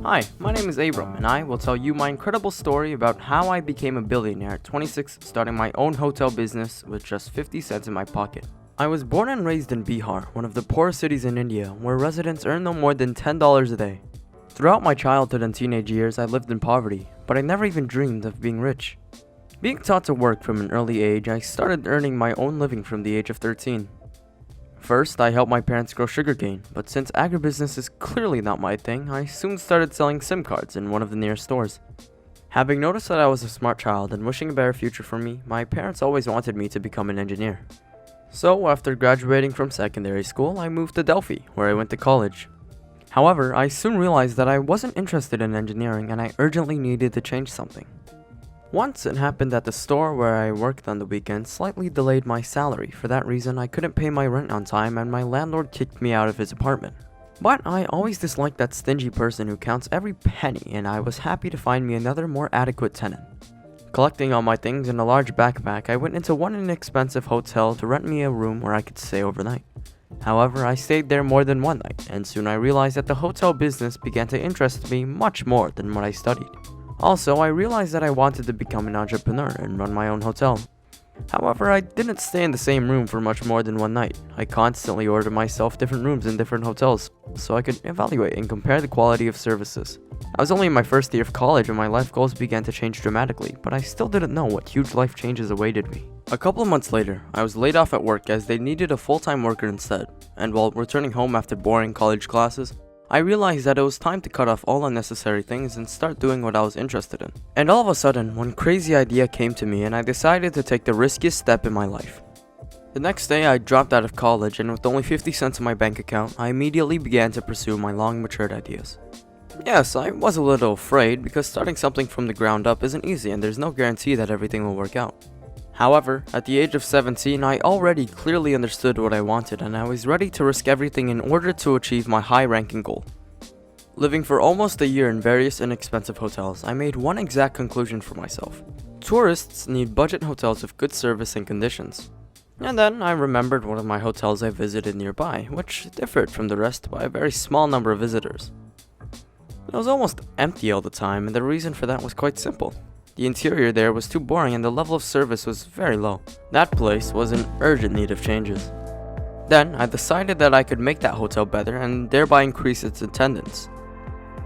Hi, my name is Abram, and I will tell you my incredible story about how I became a billionaire at 26, starting my own hotel business with just 50 cents in my pocket. I was born and raised in Bihar, one of the poorest cities in India, where residents earn no more than $10 a day. Throughout my childhood and teenage years, I lived in poverty, but I never even dreamed of being rich. Being taught to work from an early age, I started earning my own living from the age of 13. First, I helped my parents grow sugarcane, but since agribusiness is clearly not my thing, I soon started selling SIM cards in one of the nearest stores. Having noticed that I was a smart child and wishing a better future for me, my parents always wanted me to become an engineer. So, after graduating from secondary school, I moved to Delphi, where I went to college. However, I soon realized that I wasn't interested in engineering and I urgently needed to change something. Once it happened that the store where I worked on the weekends slightly delayed my salary. For that reason, I couldn't pay my rent on time and my landlord kicked me out of his apartment. But I always disliked that stingy person who counts every penny, and I was happy to find me another more adequate tenant. Collecting all my things in a large backpack, I went into one inexpensive hotel to rent me a room where I could stay overnight. However, I stayed there more than one night, and soon I realized that the hotel business began to interest me much more than what I studied. Also, I realized that I wanted to become an entrepreneur and run my own hotel. However, I didn't stay in the same room for much more than one night. I constantly ordered myself different rooms in different hotels, so I could evaluate and compare the quality of services. I was only in my first year of college when my life goals began to change dramatically, but I still didn't know what huge life changes awaited me. A couple of months later, I was laid off at work as they needed a full-time worker instead, and while returning home after boring college classes, I realized that it was time to cut off all unnecessary things and start doing what I was interested in. And all of a sudden, one crazy idea came to me and I decided to take the riskiest step in my life. The next day, I dropped out of college and with only 50 cents in my bank account, I immediately began to pursue my long-matured ideas. Yes, I was a little afraid because starting something from the ground up isn't easy and there's no guarantee that everything will work out. However, at the age of 17, I already clearly understood what I wanted and I was ready to risk everything in order to achieve my high-ranking goal. Living for almost a year in various inexpensive hotels, I made one exact conclusion for myself. Tourists need budget hotels with good service and conditions. And then I remembered one of my hotels I visited nearby, which differed from the rest by a very small number of visitors. It was almost empty all the time and the reason for that was quite simple. The interior there was too boring and the level of service was very low. That place was in urgent need of changes. Then, I decided that I could make that hotel better and thereby increase its attendance.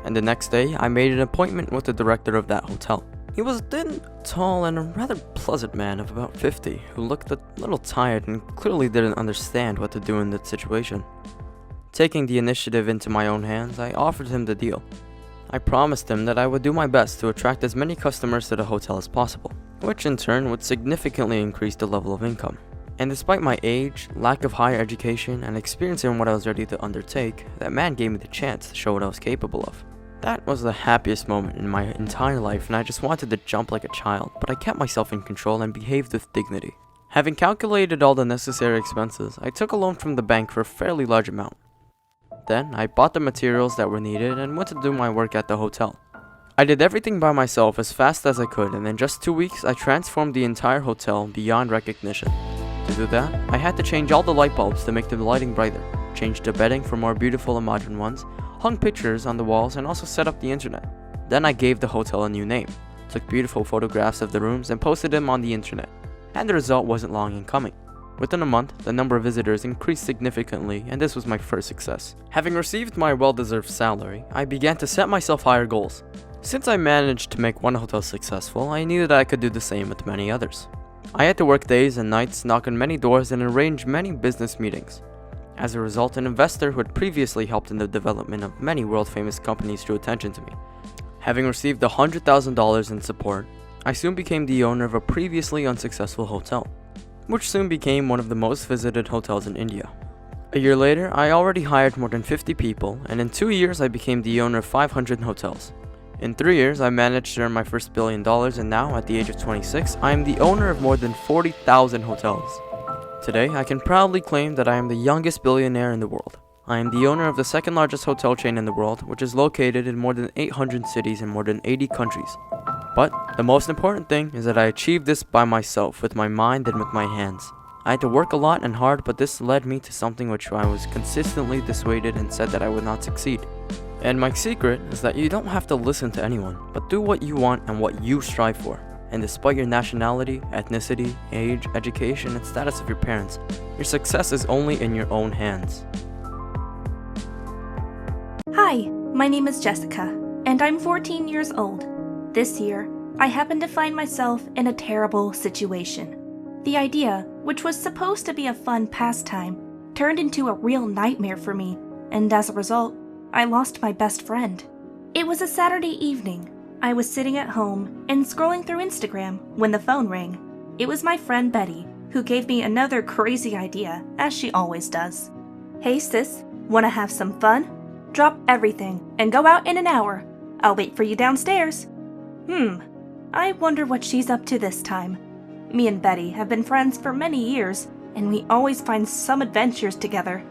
And the next day, I made an appointment with the director of that hotel. He was a thin, tall, and a rather pleasant man of about 50 who looked a little tired and clearly didn't understand what to do in that situation. Taking the initiative into my own hands, I offered him the deal. I promised him that I would do my best to attract as many customers to the hotel as possible, which in turn would significantly increase the level of income. And despite my age, lack of higher education, and experience in what I was ready to undertake, that man gave me the chance to show what I was capable of. That was the happiest moment in my entire life and I just wanted to jump like a child, but I kept myself in control and behaved with dignity. Having calculated all the necessary expenses, I took a loan from the bank for a fairly large amount. Then, I bought the materials that were needed and went to do my work at the hotel. I did everything by myself as fast as I could and in just 2 weeks I transformed the entire hotel beyond recognition. To do that, I had to change all the light bulbs to make the lighting brighter, change the bedding for more beautiful and modern ones, hung pictures on the walls and also set up the internet. Then I gave the hotel a new name, took beautiful photographs of the rooms and posted them on the internet. And the result wasn't long in coming. Within a month, the number of visitors increased significantly and this was my first success. Having received my well-deserved salary, I began to set myself higher goals. Since I managed to make one hotel successful, I knew that I could do the same with many others. I had to work days and nights, knock on many doors and arrange many business meetings. As a result, an investor who had previously helped in the development of many world-famous companies drew attention to me. Having received $100,000 in support, I soon became the owner of a previously unsuccessful hotel, which soon became one of the most visited hotels in India. A year later, I already hired more than 50 people, and in 2 years I became the owner of 500 hotels. In 3 years, I managed to earn my first $1 billion, and now, at the age of 26, I am the owner of more than 40,000 hotels. Today, I can proudly claim that I am the youngest billionaire in the world. I am the owner of the second largest hotel chain in the world, which is located in more than 800 cities in more than 80 countries. But the most important thing is that I achieved this by myself, with my mind and with my hands. I had to work a lot and hard, but this led me to something which I was consistently dissuaded and said that I would not succeed. And my secret is that you don't have to listen to anyone, but do what you want and what you strive for. And despite your nationality, ethnicity, age, education, and status of your parents, your success is only in your own hands. Hi, my name is Jessica, and I'm 14 years old. This year, I happened to find myself in a terrible situation. The idea, which was supposed to be a fun pastime, turned into a real nightmare for me, and as a result, I lost my best friend. It was a Saturday evening. I was sitting at home and scrolling through Instagram when the phone rang. It was my friend Betty, who gave me another crazy idea, as she always does. Hey sis, wanna have some fun? Drop everything and go out in an hour. I'll wait for you downstairs. I wonder what she's up to this time. Me and Betty have been friends for many years, and we always find some adventures together.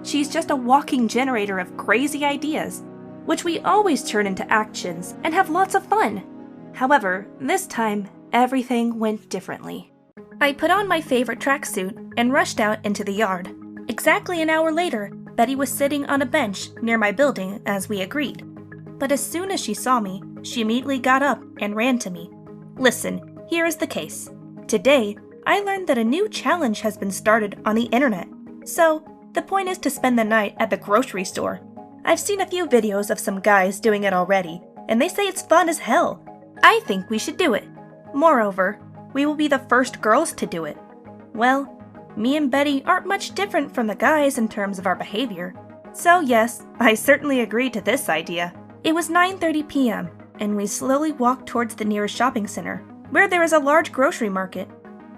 She's just a walking generator of crazy ideas, which we always turn into actions and have lots of fun. However, this time, everything went differently. I put on my favorite tracksuit and rushed out into the yard. Exactly an hour later, Betty was sitting on a bench near my building as we agreed. But as soon as she saw me, she immediately got up and ran to me. Listen, here is the case. Today, I learned that a new challenge has been started on the internet. So, the point is to spend the night at the grocery store. I've seen a few videos of some guys doing it already, and they say it's fun as hell. I think we should do it. Moreover, we will be the first girls to do it. Well, me and Betty aren't much different from the guys in terms of our behavior. So yes, I certainly agreed to this idea. It was 9:30 p.m., and we slowly walked towards the nearest shopping center, where there is a large grocery market.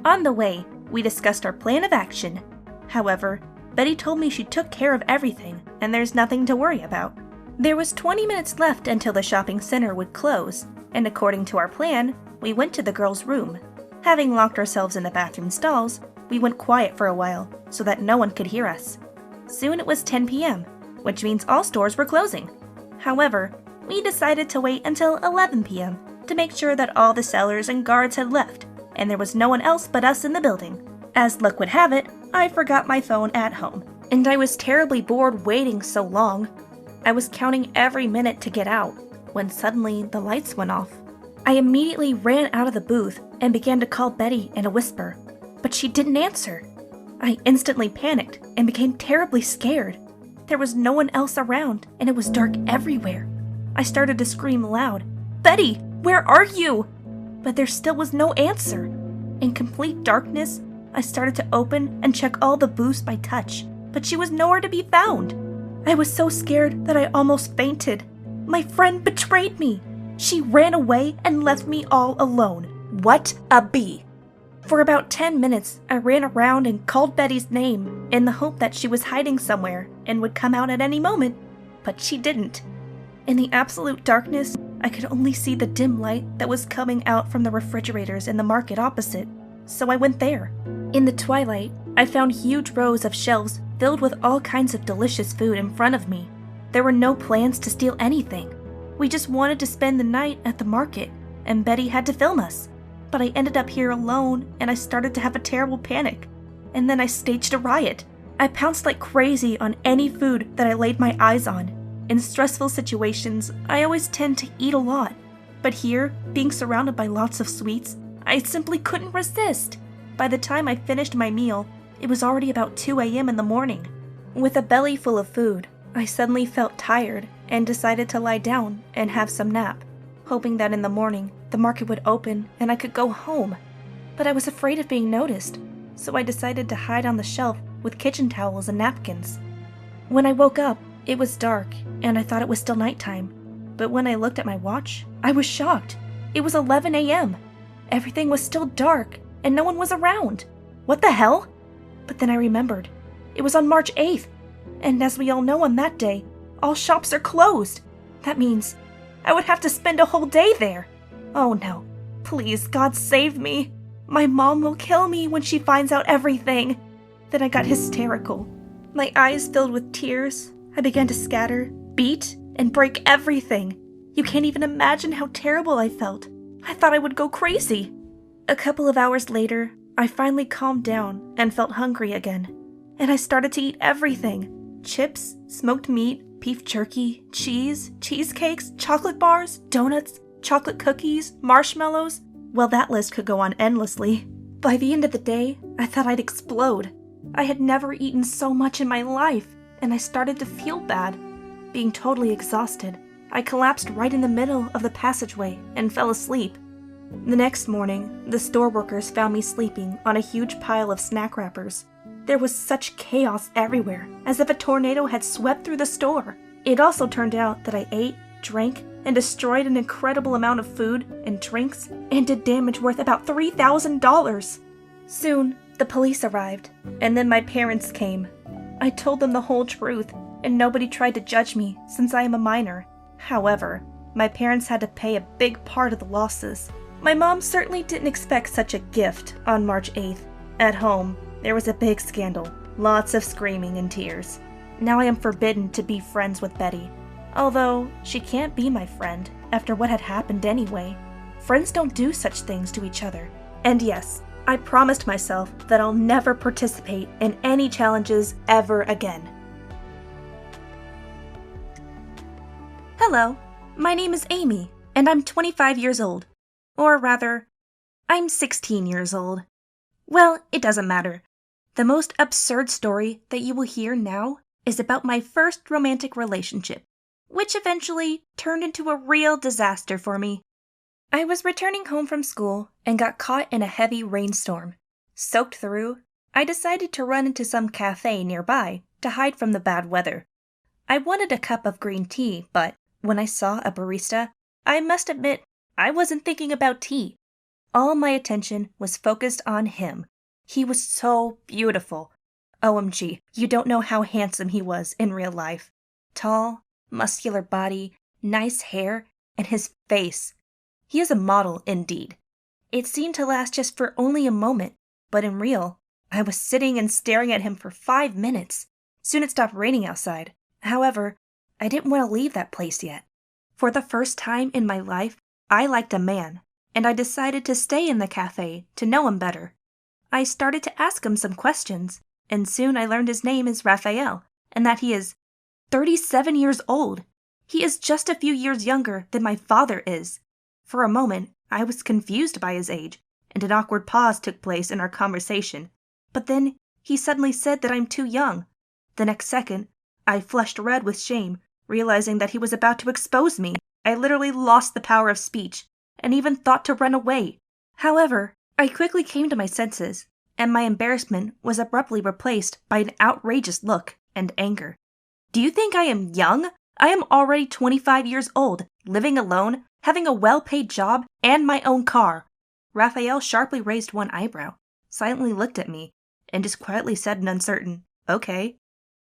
On the way, we discussed our plan of action. However, Betty told me she took care of everything, and there's nothing to worry about. There was 20 minutes left until the shopping center would close, and according to our plan, we went to the girls' room. Having locked ourselves in the bathroom stalls, we went quiet for a while so that no one could hear us. Soon it was 10 p.m., which means all stores were closing. However, we decided to wait until 11 p.m. to make sure that all the sellers and guards had left, and there was no one else but us in the building. As luck would have it, I forgot my phone at home, and I was terribly bored waiting so long. I was counting every minute to get out, when suddenly the lights went off. I immediately ran out of the booth and began to call Betty in a whisper, but she didn't answer. I instantly panicked and became terribly scared. There was no one else around, and it was dark everywhere. I started to scream loud, "Betty, where are you?" But there still was no answer. In complete darkness, I started to open and check all the booths by touch, but she was nowhere to be found. I was so scared that I almost fainted. My friend betrayed me. She ran away and left me all alone. What a bee! For about 10 minutes, I ran around and called Betty's name in the hope that she was hiding somewhere and would come out at any moment, but she didn't. In the absolute darkness, I could only see the dim light that was coming out from the refrigerators in the market opposite, so I went there. In the twilight, I found huge rows of shelves filled with all kinds of delicious food in front of me. There were no plans to steal anything. We just wanted to spend the night at the market, and Betty had to film us. But I ended up here alone, and I started to have a terrible panic. And then I staged a riot. I pounced like crazy on any food that I laid my eyes on. In stressful situations, I always tend to eat a lot. But here, being surrounded by lots of sweets, I simply couldn't resist. By the time I finished my meal, it was already about 2 a.m. in the morning. With a belly full of food, I suddenly felt tired and decided to lie down and have some nap, hoping that in the morning the market would open and I could go home. But I was afraid of being noticed, so I decided to hide on the shelf with kitchen towels and napkins. When I woke up, it was dark and I thought it was still nighttime. But when I looked at my watch, I was shocked. It was 11 a.m. Everything was still dark and no one was around. What the hell? But then I remembered. It was on March 8th, and as we all know on that day, all shops are closed. That means I would have to spend a whole day there. Oh no, please, God save me. My mom will kill me when she finds out everything. Then I got hysterical. My eyes filled with tears. I began to scatter, beat, and break everything. You can't even imagine how terrible I felt. I thought I would go crazy. A couple of hours later, I finally calmed down and felt hungry again. And I started to eat everything. Chips, smoked meat, beef jerky, cheese, cheesecakes, chocolate bars, donuts, chocolate cookies, marshmallows. Well, that list could go on endlessly. By the end of the day, I thought I'd explode. I had never eaten so much in my life, and I started to feel bad. Being totally exhausted, I collapsed right in the middle of the passageway and fell asleep. The next morning, the store workers found me sleeping on a huge pile of snack wrappers. There was such chaos everywhere, as if a tornado had swept through the store. It also turned out that I ate, drank, and destroyed an incredible amount of food and drinks, and did damage worth about $3,000. Soon, the police arrived, and then my parents came. I told them the whole truth, and nobody tried to judge me since I am a minor. However, my parents had to pay a big part of the losses. My mom certainly didn't expect such a gift on March 8th. At home, there was a big scandal, lots of screaming and tears. Now I am forbidden to be friends with Betty. Although, she can't be my friend after what had happened anyway. Friends don't do such things to each other. And yes, I promised myself that I'll never participate in any challenges ever again. Hello, my name is Amy, and I'm 25 years old. Or rather, I'm 16 years old. Well, it doesn't matter. The most absurd story that you will hear now is about my first romantic relationship, which eventually turned into a real disaster for me. I was returning home from school and got caught in a heavy rainstorm. Soaked through, I decided to run into some cafe nearby to hide from the bad weather. I wanted a cup of green tea, but when I saw a barista, I must admit I wasn't thinking about tea. All my attention was focused on him. He was so beautiful. OMG, you don't know how handsome he was in real life. Tall, muscular body, nice hair, and his face. He is a model indeed. It seemed to last just for only a moment, but in real, I was sitting and staring at him for 5 minutes. Soon it stopped raining outside. However, I didn't want to leave that place yet. For the first time in my life, I liked a man, and I decided to stay in the cafe to know him better. I started to ask him some questions, and soon I learned his name is Raphael, and that he is 37 years old. He is just a few years younger than my father is. For a moment, I was confused by his age, and an awkward pause took place in our conversation. But then he suddenly said that I'm too young. The next second, I flushed red with shame, realizing that he was about to expose me. I literally lost the power of speech, and even thought to run away. However, I quickly came to my senses, and my embarrassment was abruptly replaced by an outrageous look and anger. Do you think I am young? I am already 25 years old, living alone, having a well-paid job, and my own car. Raphael sharply raised one eyebrow, silently looked at me, and just quietly said an uncertain, "Okay."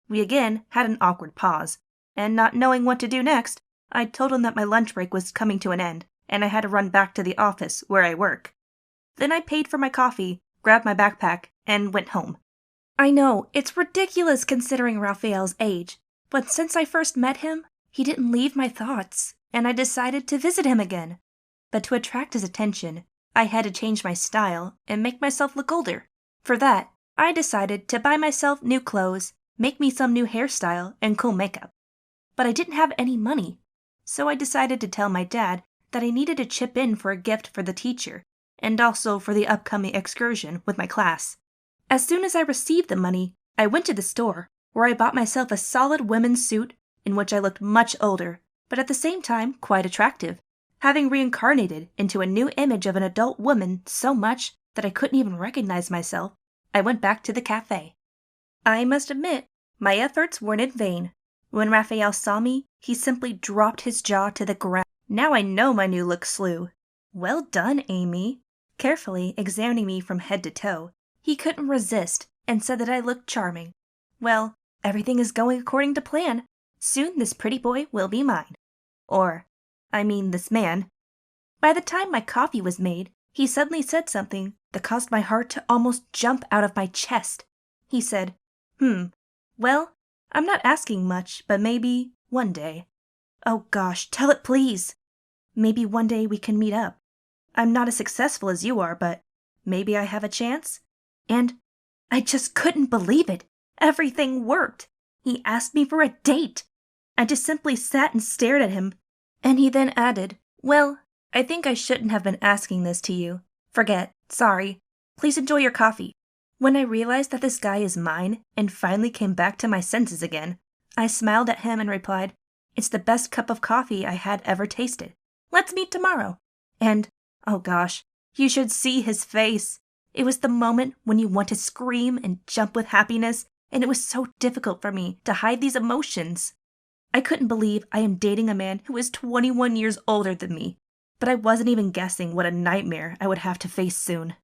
We again had an awkward pause, and not knowing what to do next, I told him that my lunch break was coming to an end, and I had to run back to the office where I work. Then I paid for my coffee, grabbed my backpack, and went home. I know, it's ridiculous considering Raphael's age, but since I first met him, he didn't leave my thoughts, and I decided to visit him again. But to attract his attention, I had to change my style and make myself look older. For that, I decided to buy myself new clothes, make me some new hairstyle, and cool makeup. But I didn't have any money, so I decided to tell my dad that I needed to chip in for a gift for the teacher, and also for the upcoming excursion with my class. As soon as I received the money, I went to the store, where I bought myself a solid women's suit in which I looked much older, but at the same time quite attractive, having reincarnated into a new image of an adult woman so much that I couldn't even recognize myself. I went back to the cafe. I must admit, my efforts weren't in vain. When Raphael saw me, he simply dropped his jaw to the ground. Now I know my new look slew. Well done, Amy. Carefully examining me from head to toe, he couldn't resist and said that I looked charming. Well, everything is going according to plan. Soon this pretty boy will be mine. This man. By the time my coffee was made, he suddenly said something that caused my heart to almost jump out of my chest. He said, well, I'm not asking much, but maybe one day. Oh gosh, tell it please. Maybe one day we can meet up. I'm not as successful as you are, but maybe I have a chance. And I just couldn't believe it. Everything worked. He asked me for a date. I just simply sat and stared at him. And he then added, "Well, I think I shouldn't have been asking this to you. Forget. Sorry. Please enjoy your coffee." When I realized that this guy is mine and finally came back to my senses again, I smiled at him and replied, "It's the best cup of coffee I had ever tasted. Let's meet tomorrow." And, oh gosh, you should see his face. It was the moment when you want to scream and jump with happiness, and it was so difficult for me to hide these emotions. I couldn't believe I am dating a man who is 21 years older than me, but I wasn't even guessing what a nightmare I would have to face soon.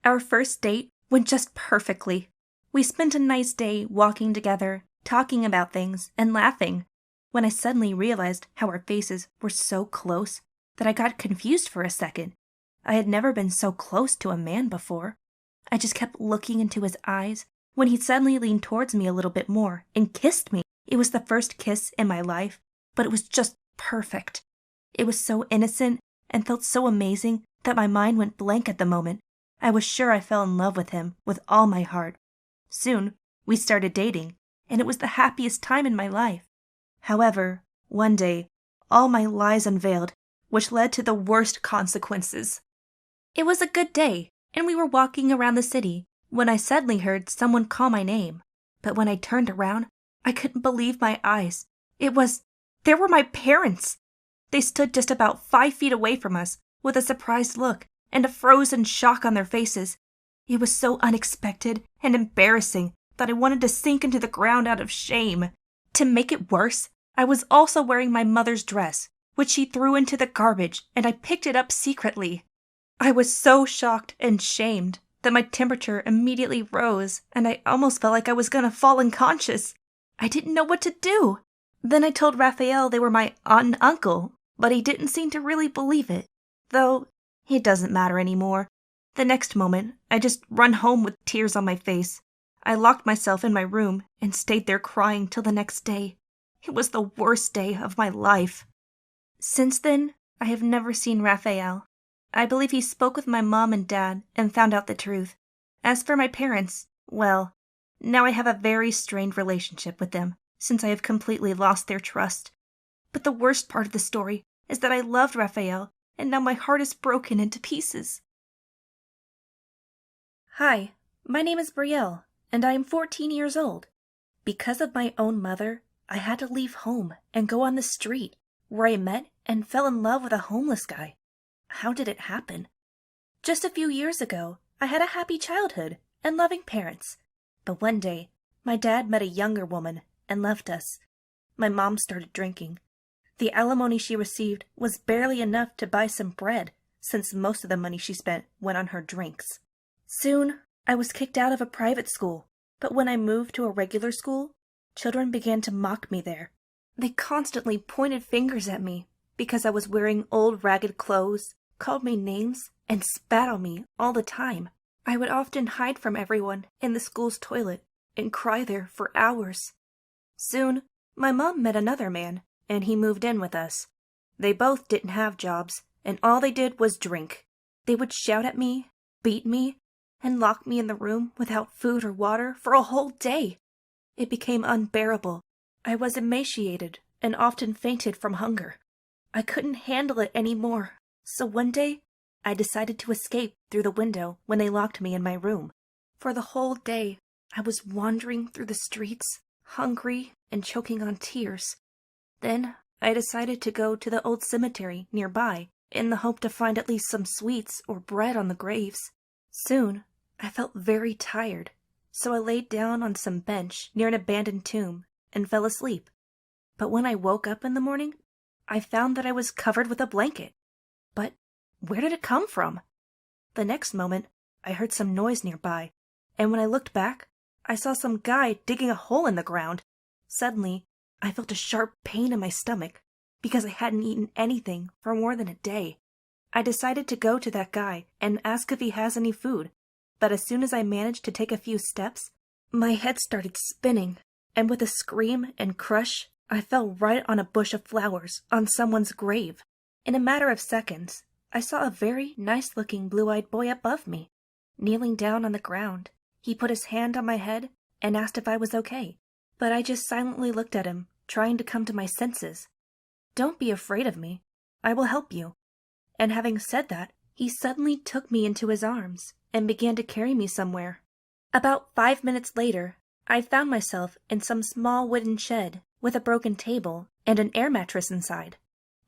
Our first date went just perfectly. We spent a nice day walking together, talking about things, and laughing, when I suddenly realized how our faces were so close that I got confused for a second. I had never been so close to a man before. I just kept looking into his eyes when he suddenly leaned towards me a little bit more and kissed me. It was the first kiss in my life, but it was just perfect. It was so innocent and felt so amazing that my mind went blank at the moment. I was sure I fell in love with him with all my heart. Soon, we started dating, and it was the happiest time in my life. However, one day, all my lies unveiled, which led to the worst consequences. It was a good day, and we were walking around the city when I suddenly heard someone call my name. But when I turned around, I couldn't believe my eyes. There were my parents. They stood just about 5 feet away from us with a surprised look and a frozen shock on their faces. It was so unexpected and embarrassing that I wanted to sink into the ground out of shame. To make it worse, I was also wearing my mother's dress, which she threw into the garbage, and I picked it up secretly. I was so shocked and shamed that my temperature immediately rose, and I almost felt like I was gonna fall unconscious. I didn't know what to do. Then I told Raphael they were my aunt and uncle, but he didn't seem to really believe it, though it doesn't matter anymore. The next moment, I just run home with tears on my face. I locked myself in my room and stayed there crying till the next day. It was the worst day of my life. Since then, I have never seen Raphael. I believe he spoke with my mom and dad and found out the truth. As for my parents, well, now I have a very strained relationship with them since I have completely lost their trust. But the worst part of the story is that I loved Raphael, and now my heart is broken into pieces. Hi, my name is Brielle, and I am 14 years old. Because of my own mother, I had to leave home and go on the street, where I met and fell in love with a homeless guy. How did it happen? Just a few years ago, I had a happy childhood and loving parents. But one day, my dad met a younger woman and left us. My mom started drinking. The alimony she received was barely enough to buy some bread, since most of the money she spent went on her drinks. Soon, I was kicked out of a private school, but when I moved to a regular school, children began to mock me there. They constantly pointed fingers at me because I was wearing old ragged clothes, called me names, and spat on me all the time. I would often hide from everyone in the school's toilet and cry there for hours. Soon, my mom met another man, and he moved in with us. They both didn't have jobs, and all they did was drink. They would shout at me, beat me, and lock me in the room without food or water for a whole day. It became unbearable. I was emaciated and often fainted from hunger. I couldn't handle it anymore, so one day I decided to escape through the window when they locked me in my room. For the whole day, I was wandering through the streets, hungry and choking on tears. Then I decided to go to the old cemetery nearby in the hope to find at least some sweets or bread on the graves. Soon, I felt very tired, so I laid down on some bench near an abandoned tomb and fell asleep. But when I woke up in the morning, I found that I was covered with a blanket. But where did it come from? The next moment, I heard some noise nearby, and when I looked back, I saw some guy digging a hole in the ground. Suddenly, I felt a sharp pain in my stomach because I hadn't eaten anything for more than a day. I decided to go to that guy and ask if he has any food, but as soon as I managed to take a few steps, my head started spinning, and with a scream and crush, I fell right on a bush of flowers on someone's grave. In a matter of seconds, I saw a very nice-looking blue-eyed boy above me. Kneeling down on the ground, he put his hand on my head and asked if I was okay, but I just silently looked at him trying to come to my senses. "Don't be afraid of me. I will help you." And having said that, he suddenly took me into his arms and began to carry me somewhere. About 5 minutes later, I found myself in some small wooden shed with a broken table and an air mattress inside.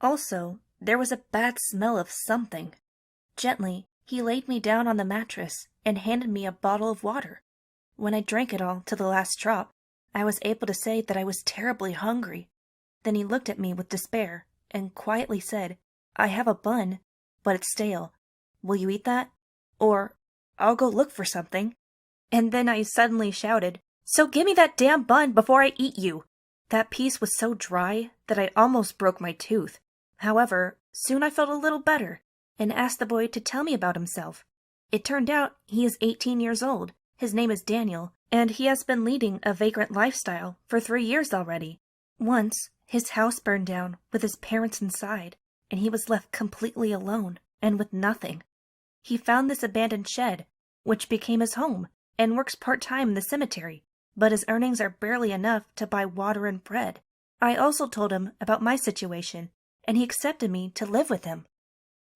Also, there was a bad smell of something. Gently, he laid me down on the mattress and handed me a bottle of water. When I drank it all to the last drop, I was able to say that I was terribly hungry. Then he looked at me with despair and quietly said, "I have a bun, but it's stale. Will you eat that? Or I'll go look for something." And then I suddenly shouted, "So give me that damn bun before I eat you!" That piece was so dry that I almost broke my tooth. However, soon I felt a little better and asked the boy to tell me about himself. It turned out he is 18 years old. His name is Daniel, and he has been leading a vagrant lifestyle for 3 years already. Once, his house burned down with his parents inside, and he was left completely alone and with nothing. He found this abandoned shed, which became his home, and works part-time in the cemetery, but his earnings are barely enough to buy water and bread. I also told him about my situation, and he accepted me to live with him.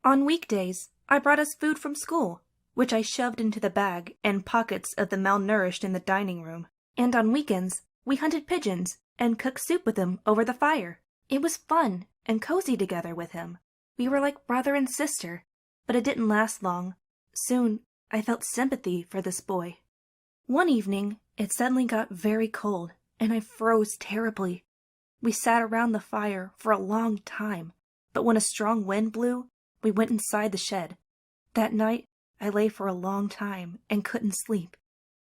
On weekdays, I brought us food from school, which I shoved into the bag and pockets of the malnourished in the dining room. And on weekends, we hunted pigeons and cooked soup with him over the fire. It was fun and cozy together with him. We were like brother and sister, but it didn't last long. Soon, I felt sympathy for this boy. One evening, it suddenly got very cold, and I froze terribly. We sat around the fire for a long time, but when a strong wind blew, we went inside the shed. That night, I lay for a long time and couldn't sleep.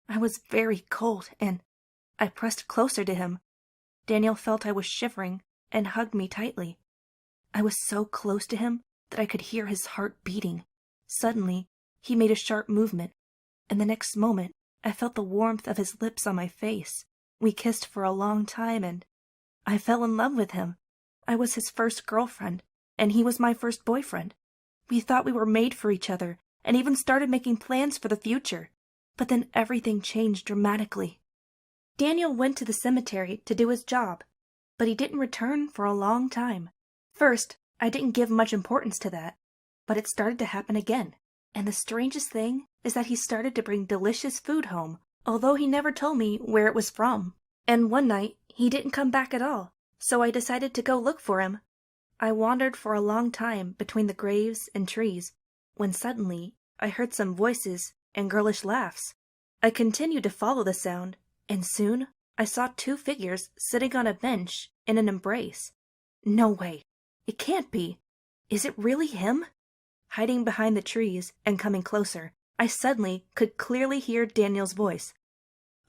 I was very cold, and I pressed closer to him. Daniel felt I was shivering and hugged me tightly. I was so close to him that I could hear his heart beating. Suddenly, he made a sharp movement, and the next moment, I felt the warmth of his lips on my face. We kissed for a long time, and I fell in love with him. I was his first girlfriend, and he was my first boyfriend. We thought we were made for each other, and even started making plans for the future. But then everything changed dramatically. Daniel went to the cemetery to do his job, but he didn't return for a long time. First, I didn't give much importance to that, but it started to happen again. And the strangest thing is that he started to bring delicious food home, although he never told me where it was from. And one night, he didn't come back at all, so I decided to go look for him. I wandered for a long time between the graves and trees, when suddenly I heard some voices and girlish laughs. I continued to follow the sound, and soon I saw 2 figures sitting on a bench in an embrace. No way. It can't be. Is it really him? Hiding behind the trees and coming closer, I suddenly could clearly hear Daniel's voice.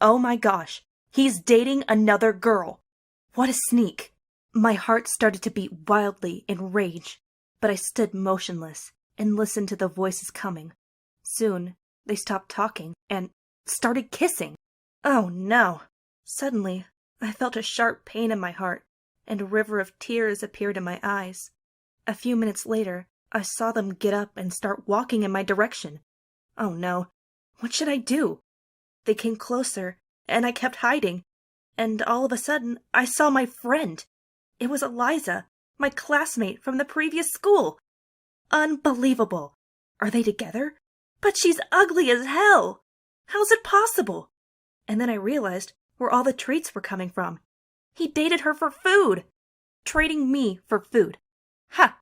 "Oh my gosh, he's dating another girl. What a sneak." My heart started to beat wildly in rage, but I stood motionless and listened to the voices coming. Soon, they stopped talking and started kissing. Oh no! Suddenly, I felt a sharp pain in my heart, and a river of tears appeared in my eyes. A few minutes later, I saw them get up and start walking in my direction. Oh no, what should I do? They came closer, and I kept hiding, and all of a sudden, I saw my friend. It was Eliza, my classmate from the previous school. Unbelievable! Are they together? But she's ugly as hell! How's it possible? And then I realized where all the treats were coming from. He dated her for food! Trading me for food. Ha!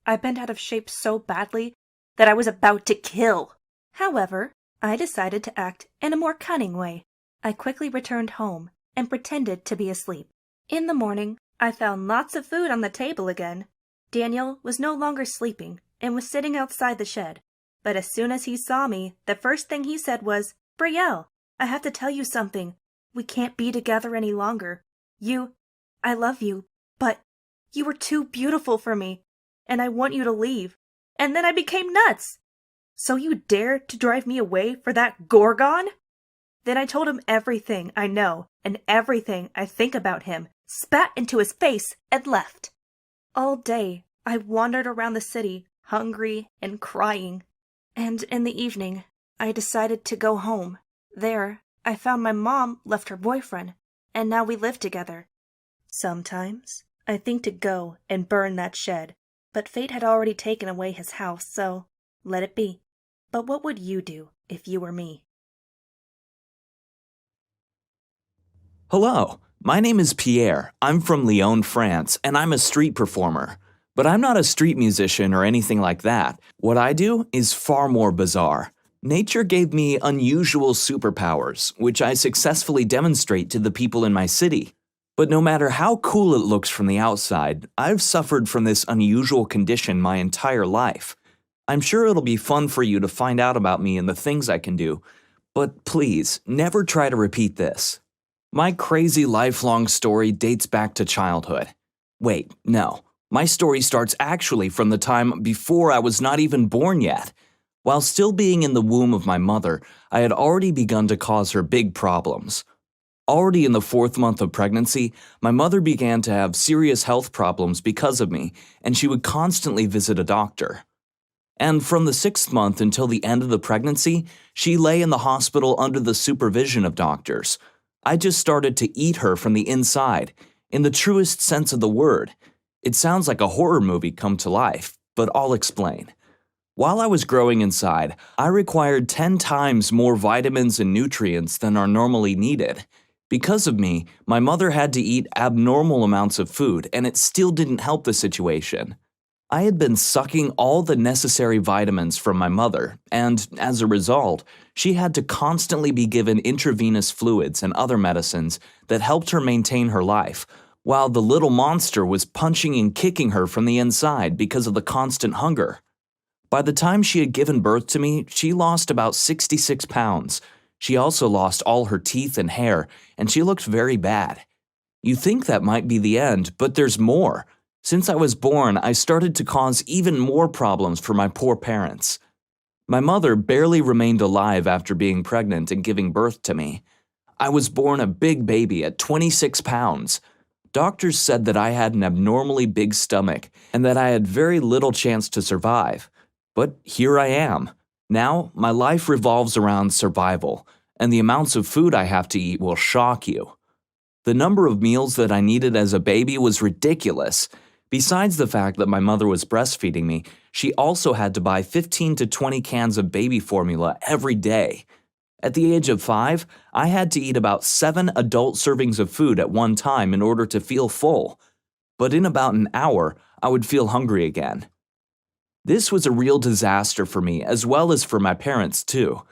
I bent out of shape so badly that I was about to kill. However, I decided to act in a more cunning way. I quickly returned home and pretended to be asleep. In the morning, I found lots of food on the table again. Daniel was no longer sleeping and was sitting outside the shed. But as soon as he saw me, the first thing he said was, "Brielle, I have to tell you something. We can't be together any longer. I love you, but you were too beautiful for me, and I want you to leave." And then I became nuts. "So you dare to drive me away for that Gorgon?" Then I told him everything I know and everything I think about him, spat into his face, and left. All day, I wandered around the city, hungry and crying. And in the evening, I decided to go home. There, I found my mom left her boyfriend, and now we live together. Sometimes I think to go and burn that shed, but fate had already taken away his house, so let it be. But what would you do if you were me? Hello, my name is Pierre. I'm from Lyon, France, and I'm a street performer. But I'm not a street musician or anything like that. What I do is far more bizarre. Nature gave me unusual superpowers, which I successfully demonstrate to the people in my city. But no matter how cool it looks from the outside, I've suffered from this unusual condition my entire life. I'm sure it'll be fun for you to find out about me and the things I can do, but please, never try to repeat this. My crazy lifelong story dates back to childhood. Wait, no. My story starts actually from the time before I was not even born yet. While still being in the womb of my mother, I had already begun to cause her big problems. Already in the 4th month of pregnancy, my mother began to have serious health problems because of me, and she would constantly visit a doctor. And from the 6th month until the end of the pregnancy, she lay in the hospital under the supervision of doctors. I just started to eat her from the inside, in the truest sense of the word. It sounds like a horror movie come to life, but I'll explain. While I was growing inside, I required 10 times more vitamins and nutrients than are normally needed. Because of me, my mother had to eat abnormal amounts of food, and it still didn't help the situation. I had been sucking all the necessary vitamins from my mother, and as a result, she had to constantly be given intravenous fluids and other medicines that helped her maintain her life, while the little monster was punching and kicking her from the inside because of the constant hunger. By the time she had given birth to me, she lost about 66 pounds. She also lost all her teeth and hair, and she looked very bad. You think that might be the end, but there's more. Since I was born, I started to cause even more problems for my poor parents. My mother barely remained alive after being pregnant and giving birth to me. I was born a big baby at 26 pounds. Doctors said that I had an abnormally big stomach and that I had very little chance to survive. But here I am. Now, my life revolves around survival, and the amounts of food I have to eat will shock you. The number of meals that I needed as a baby was ridiculous. Besides the fact that my mother was breastfeeding me, she also had to buy 15 to 20 cans of baby formula every day. At the age of 5, I had to eat about 7 adult servings of food at one time in order to feel full. But in about an hour, I would feel hungry again. This was a real disaster for me as well as for my parents too.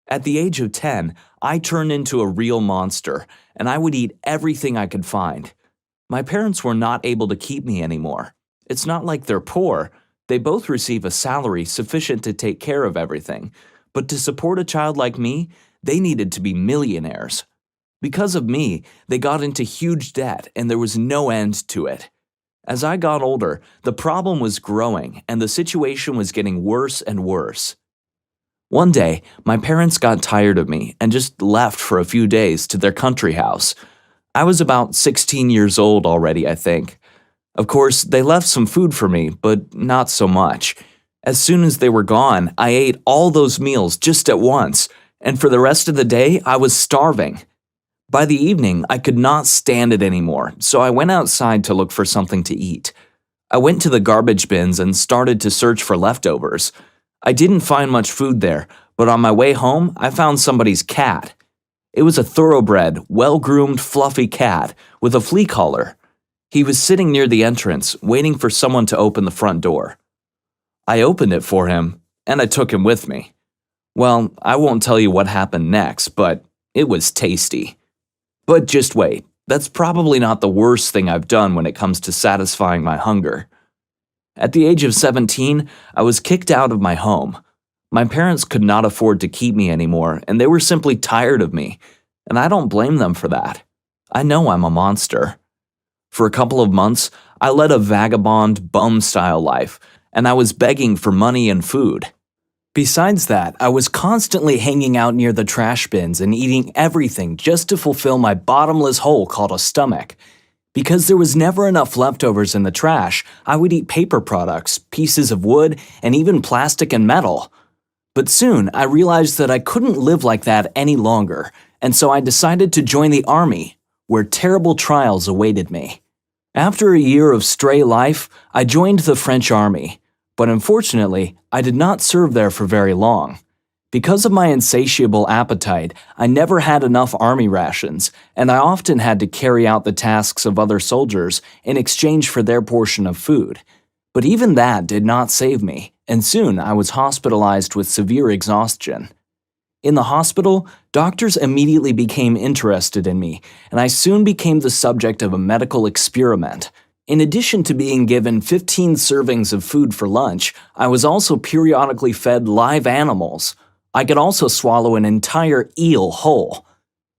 At the age of 10, I turned into a real monster, and I would eat everything I could find. My parents were not able to keep me anymore. It's not like they're poor. They both receive a salary sufficient to take care of everything. But to support a child like me, they needed to be millionaires. Because of me, they got into huge debt, and there was no end to it. As I got older, the problem was growing, and the situation was getting worse and worse. One day, my parents got tired of me and just left for a few days to their country house. I was about 16 years old already, I think. Of course, they left some food for me, but not so much. As soon as they were gone, I ate all those meals just at once, and for the rest of the day, I was starving. By the evening, I could not stand it anymore, so I went outside to look for something to eat. I went to the garbage bins and started to search for leftovers. I didn't find much food there, but on my way home, I found somebody's cat. It was a thoroughbred, well-groomed, fluffy cat with a flea collar. He was sitting near the entrance, waiting for someone to open the front door. I opened it for him, and I took him with me. Well, I won't tell you what happened next, but it was tasty. But just wait, that's probably not the worst thing I've done when it comes to satisfying my hunger. At the age of 17, I was kicked out of my home. My parents could not afford to keep me anymore, and they were simply tired of me, and I don't blame them for that. I know I'm a monster. For a couple of months, I led a vagabond, bum-style life, and I was begging for money and food. Besides that, I was constantly hanging out near the trash bins and eating everything just to fulfill my bottomless hole called a stomach. Because there was never enough leftovers in the trash, I would eat paper products, pieces of wood, and even plastic and metal. But soon, I realized that I couldn't live like that any longer, and so I decided to join the army, where terrible trials awaited me. After a year of stray life, I joined the French army, but unfortunately, I did not serve there for very long. Because of my insatiable appetite, I never had enough army rations, and I often had to carry out the tasks of other soldiers in exchange for their portion of food. But even that did not save me, and soon I was hospitalized with severe exhaustion. In the hospital, doctors immediately became interested in me, and I soon became the subject of a medical experiment. In addition to being given 15 servings of food for lunch, I was also periodically fed live animals. I could also swallow an entire eel whole.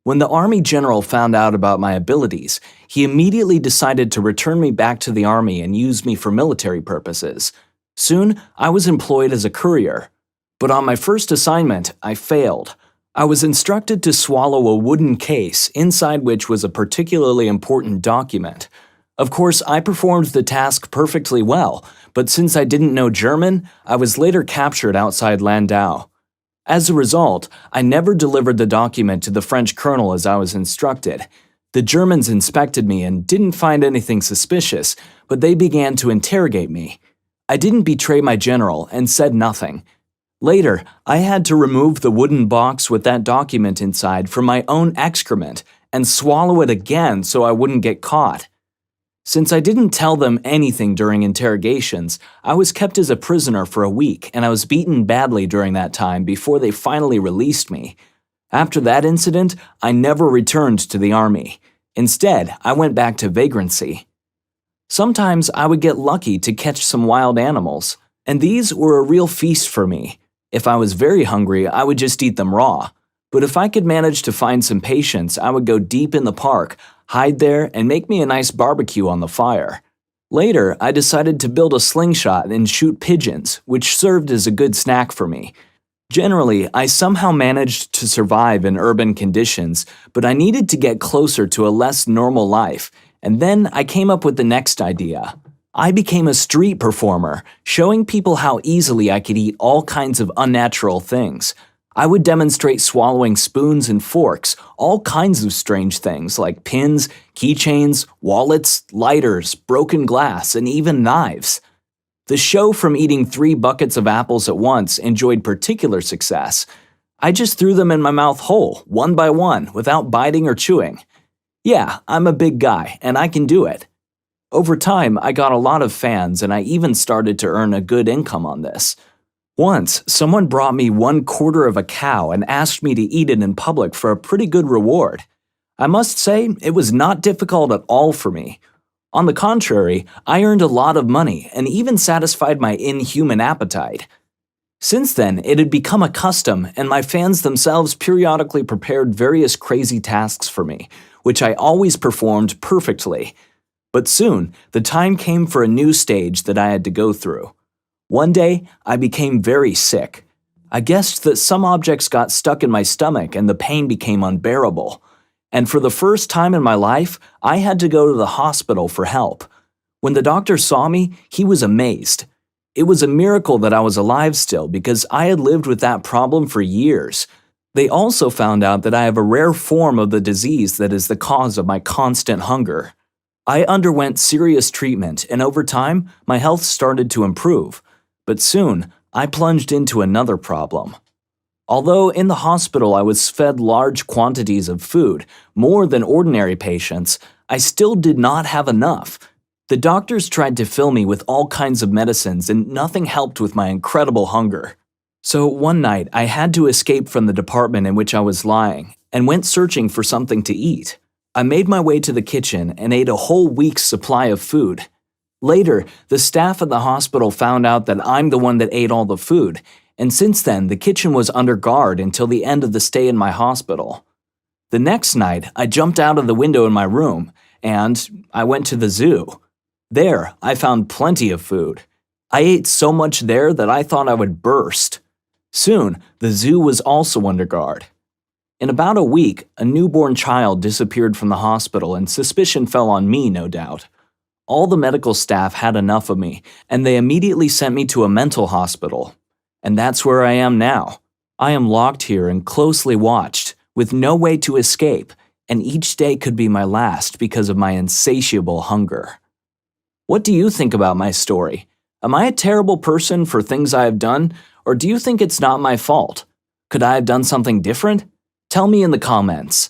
When the army general found out about my abilities, he immediately decided to return me back to the army and use me for military purposes. Soon, I was employed as a courier. But on my first assignment, I failed. I was instructed to swallow a wooden case, inside which was a particularly important document. Of course, I performed the task perfectly well, but since I didn't know German, I was later captured outside Landau. As a result, I never delivered the document to the French colonel as I was instructed. The Germans inspected me and didn't find anything suspicious, but they began to interrogate me. I didn't betray my general and said nothing. Later, I had to remove the wooden box with that document inside from my own excrement and swallow it again so I wouldn't get caught. Since I didn't tell them anything during interrogations, I was kept as a prisoner for a week and I was beaten badly during that time before they finally released me. After that incident, I never returned to the army. Instead, I went back to vagrancy. Sometimes I would get lucky to catch some wild animals, and these were a real feast for me. If I was very hungry, I would just eat them raw. But if I could manage to find some patience, I would go deep in the park, hide there, and make me a nice barbecue on the fire. Later, I decided to build a slingshot and shoot pigeons, which served as a good snack for me. Generally, I somehow managed to survive in urban conditions, but I needed to get closer to a less normal life, and then I came up with the next idea. I became a street performer, showing people how easily I could eat all kinds of unnatural things. I would demonstrate swallowing spoons and forks, all kinds of strange things like pins, keychains, wallets, lighters, broken glass, and even knives. The show from eating 3 buckets of apples at once enjoyed particular success. I just threw them in my mouth whole, one by one, without biting or chewing. Yeah, I'm a big guy, and I can do it. Over time, I got a lot of fans, and I even started to earn a good income on this. Once, someone brought me 1/4 of a cow and asked me to eat it in public for a pretty good reward. I must say, it was not difficult at all for me. On the contrary, I earned a lot of money and even satisfied my inhuman appetite. Since then, it had become a custom, and my fans themselves periodically prepared various crazy tasks for me, which I always performed perfectly. But soon, the time came for a new stage that I had to go through. One day, I became very sick. I guessed that some objects got stuck in my stomach and the pain became unbearable. And for the first time in my life, I had to go to the hospital for help. When the doctor saw me, he was amazed. It was a miracle that I was alive still because I had lived with that problem for years. They also found out that I have a rare form of the disease that is the cause of my constant hunger. I underwent serious treatment, and over time, my health started to improve. But soon, I plunged into another problem. Although in the hospital I was fed large quantities of food, more than ordinary patients, I still did not have enough. The doctors tried to fill me with all kinds of medicines, and nothing helped with my incredible hunger. So one night, I had to escape from the department in which I was lying, and went searching for something to eat. I made my way to the kitchen and ate a whole week's supply of food. Later, the staff at the hospital found out that I'm the one that ate all the food, and since then, the kitchen was under guard until the end of the stay in my hospital. The next night, I jumped out of the window in my room, and I went to the zoo. There, I found plenty of food. I ate so much there that I thought I would burst. Soon, the zoo was also under guard. In about a week, a newborn child disappeared from the hospital and suspicion fell on me, no doubt. All the medical staff had enough of me, and they immediately sent me to a mental hospital. And that's where I am now. I am locked here and closely watched, with no way to escape, and each day could be my last because of my insatiable hunger. What do you think about my story? Am I a terrible person for things I have done, or do you think it's not my fault? Could I have done something different? Tell me in the comments.